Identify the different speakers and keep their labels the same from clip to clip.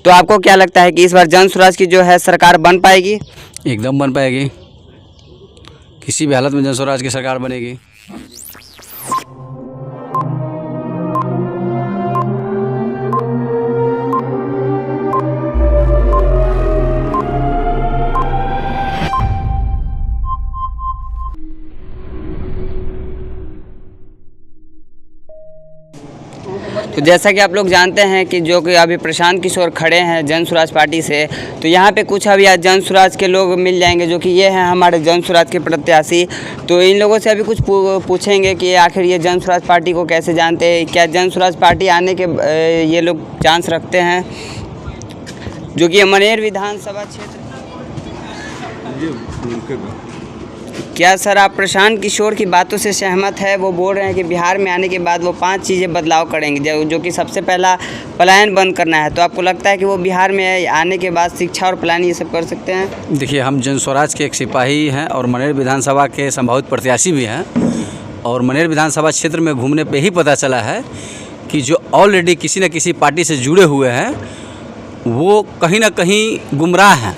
Speaker 1: तो आपको क्या लगता है कि इस बार जन स्वराज की जो है सरकार बन पाएगी?
Speaker 2: एकदम बन पाएगी, किसी भी हालत में जन स्वराज की सरकार बनेगी।
Speaker 1: तो जैसा कि आप लोग जानते हैं कि जो कि अभी प्रशांत किशोर खड़े हैं जन स्वराज पार्टी से, तो यहाँ पे कुछ अभी आज जन स्वराज के लोग मिल जाएंगे जो कि ये हैं हमारे जन स्वराज के प्रत्याशी। तो इन लोगों से अभी कुछ पूछेंगे कि आखिर ये जन स्वराज पार्टी को कैसे जानते हैं, क्या जन स्वराज पार्टी आने के ये लोग चांस रखते हैं, जो कि मनेर विधानसभा क्षेत्र। क्या सर आप प्रशांत किशोर की बातों से सहमत है? वो बोल रहे हैं कि बिहार में आने के बाद वो 5 चीज़ें बदलाव करेंगे, जो कि सबसे पहला पलायन बंद करना है। तो आपको लगता है कि वो बिहार में आने के बाद शिक्षा और पलायन ये सब कर सकते हैं?
Speaker 2: देखिए, हम जन स्वराज के एक सिपाही हैं और मनेर विधानसभा के संभावित प्रत्याशी भी हैं। और मनेर विधानसभा क्षेत्र में घूमने पे ही पता चला है कि जो ऑलरेडी किसी न किसी पार्टी से जुड़े हुए हैं वो कहीं ना कहीं गुमराह हैं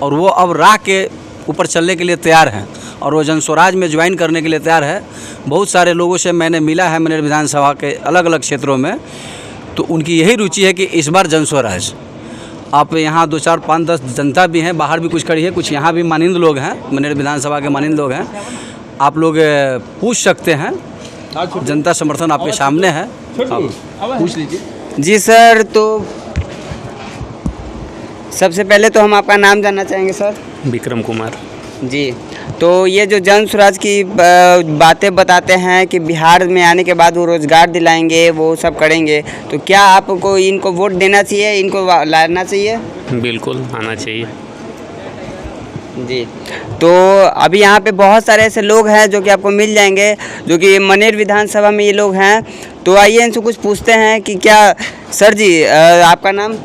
Speaker 2: और वो अब राह के ऊपर चलने के लिए तैयार हैं और वो जन स्वराज में ज्वाइन करने के लिए तैयार है। बहुत सारे लोगों से मैंने मिला है मनेर विधानसभा के अलग अलग क्षेत्रों में, तो उनकी यही रुचि है कि इस बार जन स्वराज। आप यहाँ 2, 4, 5, 10 जनता भी हैं, बाहर भी कुछ खड़ी है, कुछ यहाँ भी मानिंद लोग हैं, मनेर विधानसभा के मानिंद लोग हैं। आप लोग पूछ सकते हैं, जनता समर्थन आपके सामने है, आप पूछ लीजिए।
Speaker 1: जी सर, तो सबसे पहले तो हम आपका नाम जानना चाहेंगे सर।
Speaker 3: विक्रम कुमार
Speaker 1: जी। तो ये जो जन स्वराज की बातें बताते हैं कि बिहार में आने के बाद वो रोज़गार दिलाएंगे, वो सब करेंगे, तो क्या आपको इनको वोट देना चाहिए, इनको लाना चाहिए?
Speaker 3: बिल्कुल आना चाहिए।
Speaker 1: जी। तो अभी यहाँ पे बहुत सारे ऐसे लोग हैं जो कि आपको मिल जाएंगे, जो कि मनेर विधानसभा में ये लोग हैं। तो आइए इनसे कुछ पूछते हैं कि क्या सर जी आपका नाम?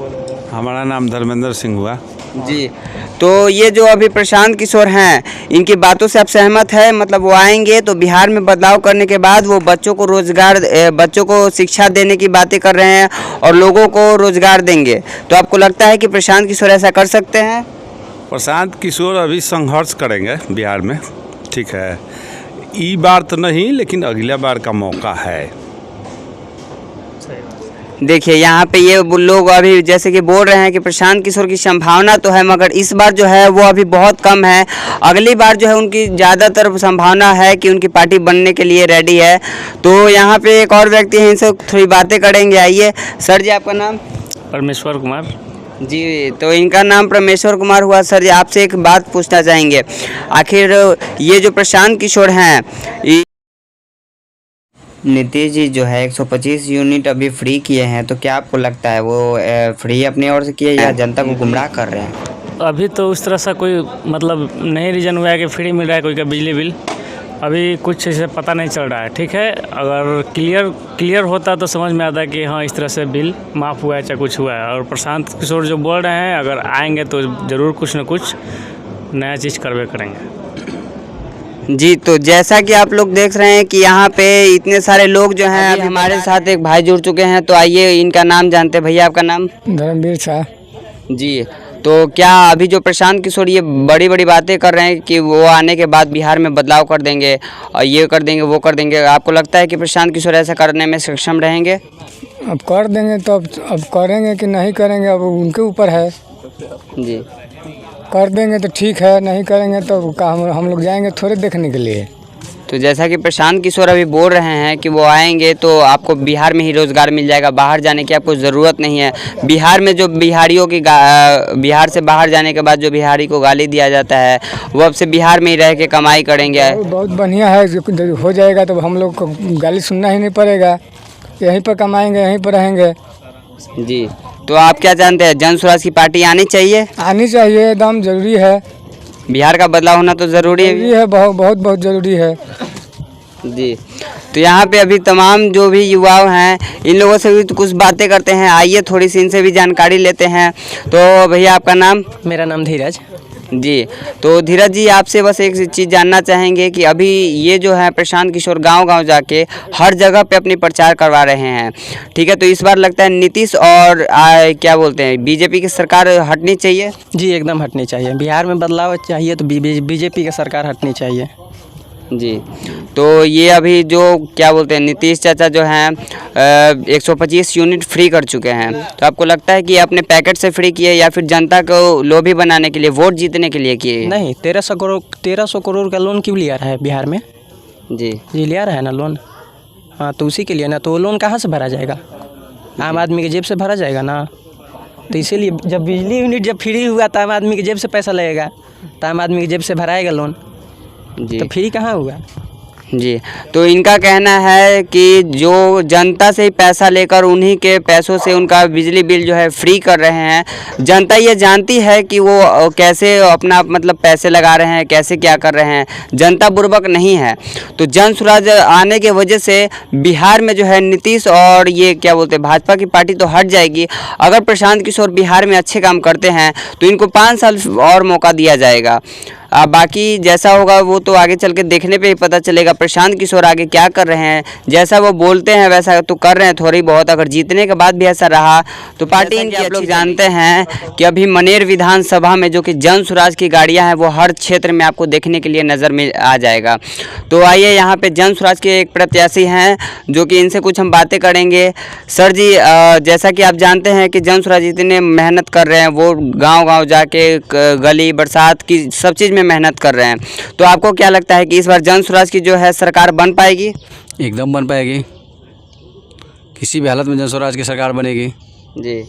Speaker 4: हमारा नाम धर्मेंद्र सिंह हुआ।
Speaker 1: जी। तो ये जो अभी प्रशांत किशोर हैं, इनकी बातों से आप सहमत है? मतलब वो आएंगे तो बिहार में बदलाव करने के बाद वो बच्चों को रोजगार, बच्चों को शिक्षा देने की बातें कर रहे हैं और लोगों को रोजगार देंगे। तो आपको लगता है कि प्रशांत किशोर ऐसा कर सकते हैं?
Speaker 4: प्रशांत किशोर अभी संघर्ष करेंगे बिहार में, ठीक है। ई बार तो नहीं, लेकिन अगला बार का मौका है।
Speaker 1: देखिए यहाँ पे ये लोग अभी जैसे कि बोल रहे हैं कि प्रशांत किशोर की संभावना तो है, मगर इस बार जो है वो अभी बहुत कम है। अगली बार जो है उनकी ज़्यादातर संभावना है कि उनकी पार्टी बनने के लिए रेडी है। तो यहाँ पे एक और व्यक्ति हैं, इनसे थोड़ी बातें करेंगे। आइए सर जी, आपका नाम?
Speaker 3: परमेश्वर कुमार
Speaker 1: जी। तो इनका नाम परमेश्वर कुमार हुआ। सर जी, आपसे एक बात पूछना चाहेंगे, आखिर ये जो प्रशांत किशोर हैं, नीतीश जी जो है 125 यूनिट अभी फ्री किए हैं, तो क्या आपको लगता है वो फ्री अपनी ओर से किए या जनता को गुमराह कर रहे हैं?
Speaker 3: अभी तो उस तरह सा कोई मतलब नहीं रीजन हुआ है कि फ्री मिल रहा है कोई का बिजली बिल, अभी कुछ ऐसे पता नहीं चल रहा है। ठीक है, अगर क्लियर होता तो समझ में आता कि हाँ इस तरह से बिल माफ़ हुआ है चाहे कुछ हुआ है। और प्रशांत किशोर जो बोल रहे हैं, अगर आएंगे तो ज़रूर कुछ न कुछ नया चीज़ करवे करेंगे।
Speaker 1: जी। तो जैसा कि आप लोग देख रहे हैं कि यहाँ पे इतने सारे लोग जो हैं, अभी हमारे साथ एक भाई जुड़ चुके हैं। तो आइए इनका नाम जानते हैं। भैया आपका नाम?
Speaker 5: धर्मवीर शाह।
Speaker 1: जी। तो क्या अभी जो प्रशांत किशोर ये बड़ी बड़ी बातें कर रहे हैं कि वो आने के बाद बिहार में बदलाव कर देंगे और ये कर देंगे वो कर देंगे, आपको लगता है कि प्रशांत किशोर ऐसा करने में सक्षम रहेंगे?
Speaker 5: अब कर देंगे तो अब करेंगे कि नहीं करेंगे, अब उनके ऊपर है।
Speaker 1: जी।
Speaker 5: कर देंगे तो ठीक है, नहीं करेंगे तो हम लोग जाएंगे थोड़े देखने के लिए।
Speaker 1: तो जैसा कि प्रशांत किशोर अभी बोल रहे हैं कि वो आएंगे तो आपको बिहार में ही रोज़गार मिल जाएगा, बाहर जाने की आपको ज़रूरत नहीं है। बिहार में जो बिहारियों की बिहार से बाहर जाने के बाद जो बिहारी को गाली दिया जाता है, वो अब से बिहार में ही रह के कमाई करेंगे।
Speaker 5: बहुत बढ़िया है, जो हो जाएगा तो हम लोग को गाली सुनना ही नहीं पड़ेगा, यहीं पर कमाएंगे, यहीं पर रहेंगे।
Speaker 1: जी। तो आप क्या जानते हैं, जन स्वराज की पार्टी आनी चाहिए?
Speaker 5: आनी चाहिए, एकदम ज़रूरी है।
Speaker 1: बिहार का बदलाव होना तो ज़रूरी
Speaker 5: है, बहुत ज़रूरी है।
Speaker 1: जी। तो यहाँ पे अभी तमाम जो भी युवा हैं, इन लोगों से भी तो कुछ बातें करते हैं। आइए थोड़ी सी इनसे भी जानकारी लेते हैं। तो भैया आपका नाम?
Speaker 6: मेरा नाम धीरज।
Speaker 1: जी, तो धीरज जी आपसे बस एक चीज़ जानना चाहेंगे कि अभी ये जो है प्रशांत किशोर गांव-गांव जाके हर जगह पे अपनी प्रचार करवा रहे हैं, ठीक है? तो इस बार लगता है नीतीश और क्या बोलते हैं बीजेपी की सरकार हटनी चाहिए?
Speaker 6: जी एकदम हटनी चाहिए। बिहार में बदलाव चाहिए तो बीजेपी की सरकार हटनी चाहिए।
Speaker 1: जी, तो ये अभी जो क्या बोलते हैं नीतीश चाचा जो हैं 125 यूनिट फ्री कर चुके हैं, तो आपको लगता है कि अपने पैकेट से फ्री किए या फिर जनता को लोभी बनाने के लिए, वोट जीतने के लिए किए?
Speaker 6: नहीं, 1300 करोड़ का लोन क्यों लिया रहा है बिहार में?
Speaker 1: जी
Speaker 6: लिया रहा है ना लोन। हाँ, तो उसी के लिए ना, तो वो लोन कहाँ से भरा जाएगा? आम आदमी के जेब से भरा जाएगा ना। तो इसीलिए जब बिजली यूनिट जब फ्री हुआ तो आम आदमी की जेब से पैसा लगेगा, तो आम आदमी की जेब से भराएगा लोन।
Speaker 1: जी
Speaker 6: तो फ्री कहाँ हुआ?
Speaker 1: जी, तो इनका कहना है कि जो जनता से ही पैसा लेकर उन्हीं के पैसों से उनका बिजली बिल जो है फ्री कर रहे हैं। जनता ये जानती है कि वो कैसे अपना मतलब पैसे लगा रहे हैं, कैसे क्या कर रहे हैं, जनता बुर्बक नहीं है। तो जन स्वराज आने के वजह से बिहार में जो है नीतीश और ये क्या बोलते हैं भाजपा की पार्टी तो हट जाएगी। अगर प्रशांत किशोर बिहार में अच्छे काम करते हैं तो इनको 5 साल और मौका दिया जाएगा। बाकी जैसा होगा वो तो आगे चल के देखने पे ही पता चलेगा प्रशांत किशोर आगे क्या कर रहे हैं। जैसा वो बोलते हैं वैसा तो कर रहे हैं थोड़ी बहुत, अगर जीतने के बाद भी ऐसा रहा तो पार्टी इनकी। आप लोग जानते हैं कि अभी मनेर विधानसभा में जो कि जन स्वराज की गाड़ियां हैं वो हर क्षेत्र में आपको देखने के लिए नज़र में आ जाएगा। तो आइए यहाँ पे जन स्वराज के एक प्रत्याशी हैं जो कि इनसे कुछ हम बातें करेंगे। सर जी, जैसा कि आप जानते हैं कि जन स्वराज इतने मेहनत कर रहे हैं, वो गाँव-गाँव जाके गली बरसात की सब चीज़ में मेहनत कर रहे हैं, तो आपको क्या लगता है कि इस बार जन स्वराज की जो है सरकार बन पाएगी?
Speaker 2: एकदम बन पाएगी, किसी भी हालत में जन स्वराज की सरकार बनेगी।
Speaker 1: जी,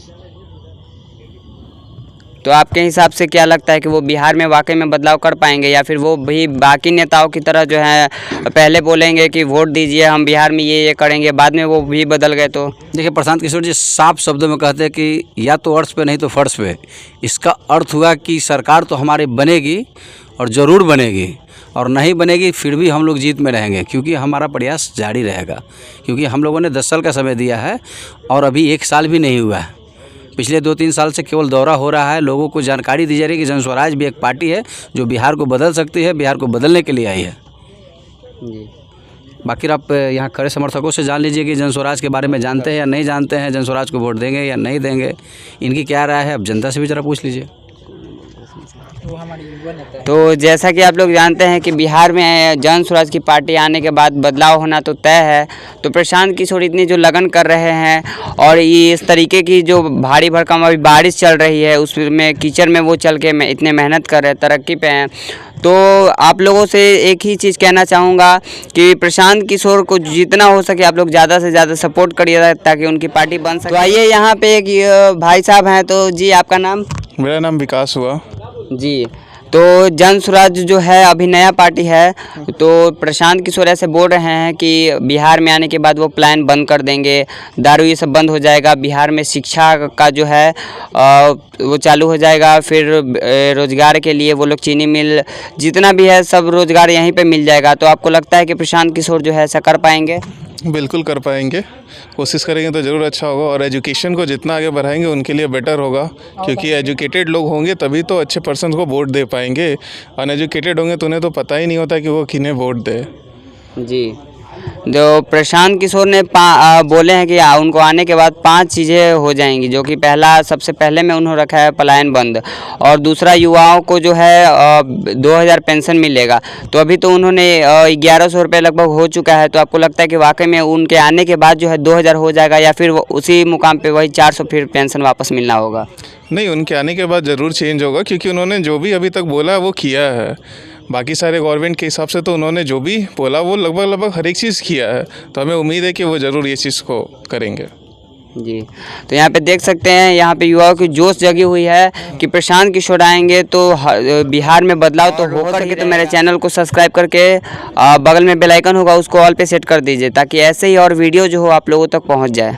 Speaker 1: तो आपके हिसाब से क्या लगता है कि वो बिहार में वाकई में बदलाव कर पाएंगे या फिर वो भी बाकी नेताओं की तरह जो है पहले बोलेंगे कि वोट दीजिए हम बिहार में ये करेंगे, बाद में वो भी बदल गए? तो
Speaker 2: देखिए, प्रशांत किशोर जी साफ शब्दों में कहते हैं कि या तो अर्थ पे नहीं तो फर्श पे। इसका अर्थ हुआ कि सरकार तो हमारी बनेगी और ज़रूर बनेगी, और नहीं बनेगी फिर भी हम लोग जीत में रहेंगे, क्योंकि हमारा प्रयास जारी रहेगा। क्योंकि हम लोगों ने 10 साल का समय दिया है और अभी 1 साल भी नहीं हुआ है। पिछले 2-3 साल से केवल दौरा हो रहा है, लोगों को जानकारी दी जा रही है कि जन स्वराज भी एक पार्टी है जो बिहार को बदल सकती है, बिहार को बदलने के लिए आई है।
Speaker 1: जी,
Speaker 2: बाकी आप यहाँ खड़े समर्थकों से जान लीजिए कि जन स्वराज के बारे में जानते हैं या नहीं जानते हैं, जन स्वराज को वोट देंगे या नहीं देंगे, इनकी क्या राय है। अब जनता से भी ज़रा पूछ लीजिए।
Speaker 1: तो जैसा कि आप लोग जानते हैं कि बिहार में जन स्वराज की पार्टी आने के बाद बदलाव होना तो तय है। तो प्रशांत किशोर इतनी जो लगन कर रहे हैं और ये इस तरीके की जो भारी भरकम अभी बारिश चल रही है उसमें कीचड़ में वो चल के इतने मेहनत कर रहे हैं, तरक्की पे हैं। तो आप लोगों से एक ही चीज़ कहना चाहूँगा कि प्रशांत किशोर को जितना हो सके आप लोग ज़्यादा से ज़्यादा सपोर्ट करिए ताकि उनकी पार्टी बन सके। तो आइए यहाँ पे एक भाई साहब हैं। तो जी, आपका नाम?
Speaker 7: मेरा नाम विकास हुआ।
Speaker 1: जी, तो जन स्वराज जो है अभी नया पार्टी है, तो प्रशांत किशोर ऐसे बोल रहे हैं कि बिहार में आने के बाद वो प्लान बंद कर देंगे, दारू ये सब बंद हो जाएगा, बिहार में शिक्षा का जो है वो चालू हो जाएगा, फिर रोजगार के लिए वो लोग चीनी मिल जितना भी है सब रोजगार यहीं पे मिल जाएगा। तो आपको लगता है कि प्रशांत किशोर जो है ऐसा कर पाएंगे?
Speaker 7: बिल्कुल कर पाएंगे, कोशिश करेंगे तो ज़रूर अच्छा होगा। और एजुकेशन को जितना आगे बढ़ाएंगे उनके लिए बेटर होगा, क्योंकि एजुकेटेड लोग होंगे तभी तो अच्छे पर्सन को वोट दे पाएंगे। अनएजुकेटेड होंगे तो उन्हें तो पता ही नहीं होता कि वो किन्हें वोट दे।
Speaker 1: जी, जो प्रशांत किशोर ने बोले हैं कि उनको आने के बाद 5 चीज़ें हो जाएंगी, जो कि पहला सबसे पहले में उन्होंने रखा है पलायन बंद, और दूसरा युवाओं को जो है 2000 पेंशन मिलेगा। तो अभी तो उन्होंने 1100 रुपये लगभग हो चुका है। तो आपको लगता है कि वाकई में उनके आने के बाद जो है 2000 हो जाएगा या फिर उसी मुकाम पे वही 400 फिर पेंशन वापस मिलना होगा?
Speaker 7: नहीं, उनके आने के बाद ज़रूर चेंज होगा, क्योंकि उन्होंने जो भी अभी तक बोला वो किया है। बाकी सारे गवर्नमेंट के हिसाब से तो उन्होंने जो भी बोला वो लगभग हर एक चीज़ किया है। तो हमें उम्मीद है कि वो ज़रूर ये चीज़ को करेंगे।
Speaker 1: जी, तो यहाँ पे देख सकते हैं, यहाँ पे युवाओं की जोश जगी हुई है कि प्रशांत किशोर आएंगे तो बिहार में बदलाव तो होकर ही। तो मेरे चैनल को सब्सक्राइब करके बगल में बेल आइकन होगा उसको ऑल पे सेट कर दीजिए, ताकि ऐसे ही और वीडियो जो हो आप लोगों तक पहुँच जाए।